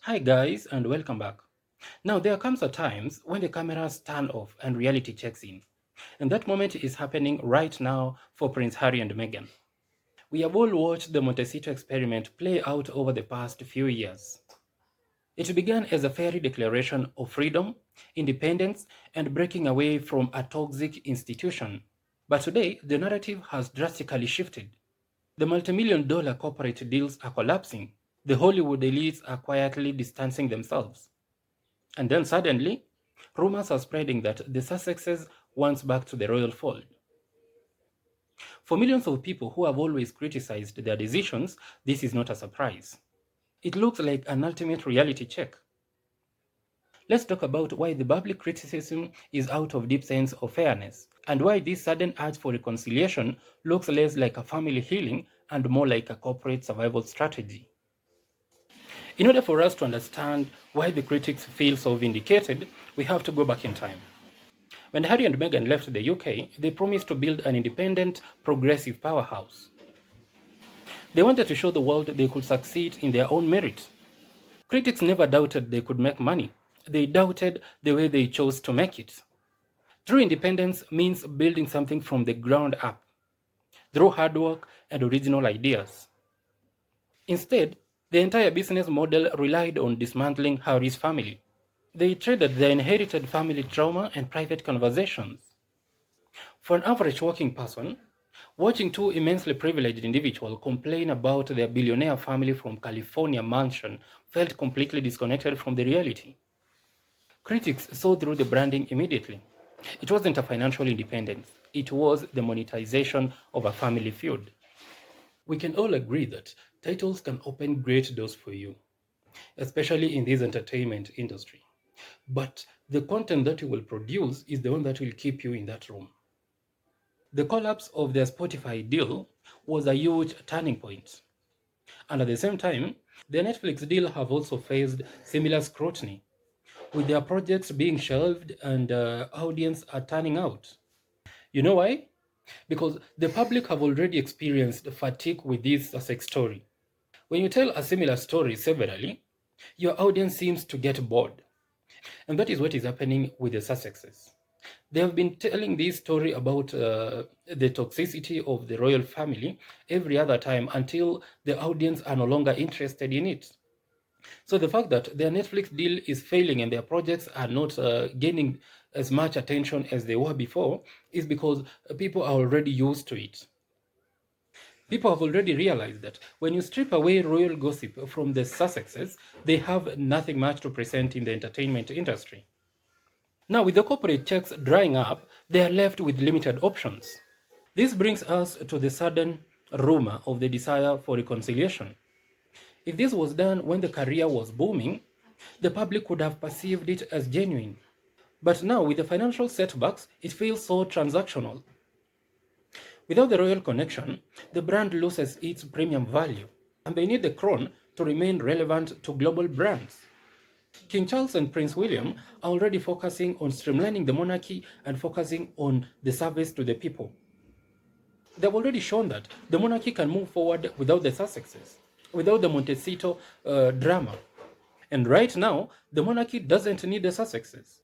Hi guys and welcome back. Now there comes a times when the cameras turn off and reality checks in. And that moment is happening right now for Prince Harry and Meghan. We have all watched the Montecito experiment play out over the past few years. It began as a fairy declaration of freedom, independence, and breaking away from a toxic institution. But today, the narrative has drastically shifted. The multi-million dollar corporate deals are collapsing. The Hollywood elites are quietly distancing themselves. And then suddenly, rumors are spreading that the Sussexes want back to the royal fold. For millions of people who have always criticized their decisions, this is not a surprise. It looks like an ultimate reality check. Let's talk about why the public criticism is out of deep sense of fairness, and why this sudden urge for reconciliation looks less like a family healing and more like a corporate survival strategy. In order for us to understand why the critics feel so vindicated, we have to go back in time. When Harry and Meghan left the UK, they promised to build an independent, progressive powerhouse. They wanted to show the world they could succeed in their own merit. Critics never doubted they could make money. They doubted the way they chose to make it. True independence means building something from the ground up, through hard work and original ideas. Instead, the entire business model relied on dismantling Harry's family. They traded their inherited family trauma and private conversations. For an average working person, watching two immensely privileged individuals complain about their billionaire family from California mansion felt completely disconnected from the reality. Critics saw through the branding immediately. It wasn't a financial independence, it was the monetization of a family feud. We can all agree that titles can open great doors for you, especially in this entertainment industry. But the content that you will produce is the one that will keep you in that room. The collapse of their Spotify deal was a huge turning point. And at the same time, the Netflix deal have also faced similar scrutiny, with their projects being shelved and audience are turning out. You know why? Because the public have already experienced fatigue with this Sussex story. When you tell a similar story severally, your audience seems to get bored. And that is what is happening with the Sussexes. They have been telling this story about the toxicity of the royal family every other time until the audience are no longer interested in it. So the fact that their Netflix deal is failing and their projects are not gaining as much attention as they were before is because people are already used to it. People have already realized that when you strip away royal gossip from the Sussexes, they have nothing much to present in the entertainment industry. Now, with the corporate checks drying up, they are left with limited options. This brings us to the sudden rumor of the desire for reconciliation. If this was done when the career was booming, the public would have perceived it as genuine. But now, with the financial setbacks, it feels so transactional. Without the royal connection, the brand loses its premium value, and they need the crown to remain relevant to global brands. King Charles and Prince William are already focusing on streamlining the monarchy and focusing on the service to the people. They've already shown that the monarchy can move forward without the Sussexes, without the Montecito drama. And right now, the monarchy doesn't need the Sussexes.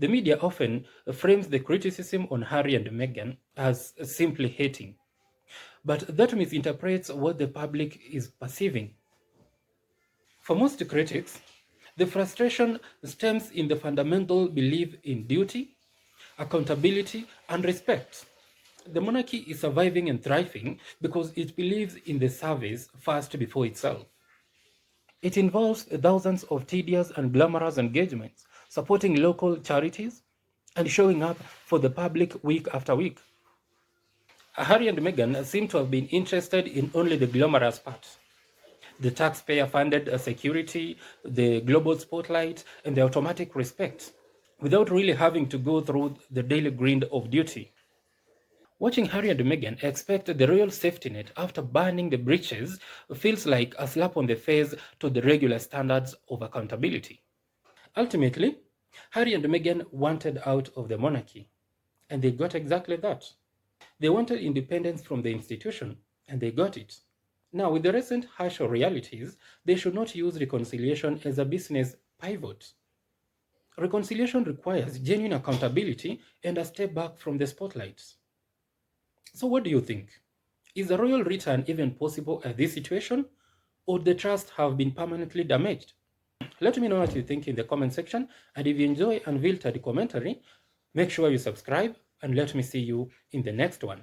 The media often frames the criticism on Harry and Meghan as simply hating, but that misinterprets what the public is perceiving. For most critics, the frustration stems in the fundamental belief in duty, accountability, and respect. The monarchy is surviving and thriving because it believes in the service first before itself. It involves thousands of tedious and glamorous engagements, supporting local charities, and showing up for the public week after week. Harry and Meghan seem to have been interested in only the glamorous part: the taxpayer funded security, the global spotlight, and the automatic respect, without really having to go through the daily grind of duty. Watching Harry and Meghan expect the royal safety net after burning the bridges feels like a slap on the face to the regular standards of accountability. Ultimately, Harry and Meghan wanted out of the monarchy, and they got exactly that. They wanted independence from the institution, and they got it. Now, with the recent harsher realities, they should not use reconciliation as a business pivot. Reconciliation requires genuine accountability and a step back from the spotlight. So, what do you think? Is the royal return even possible at this situation, or would the trust have been permanently damaged? Let me know what you think in the comment section, and if you enjoy Unfiltered Commentary, make sure you subscribe and let me see you in the next one.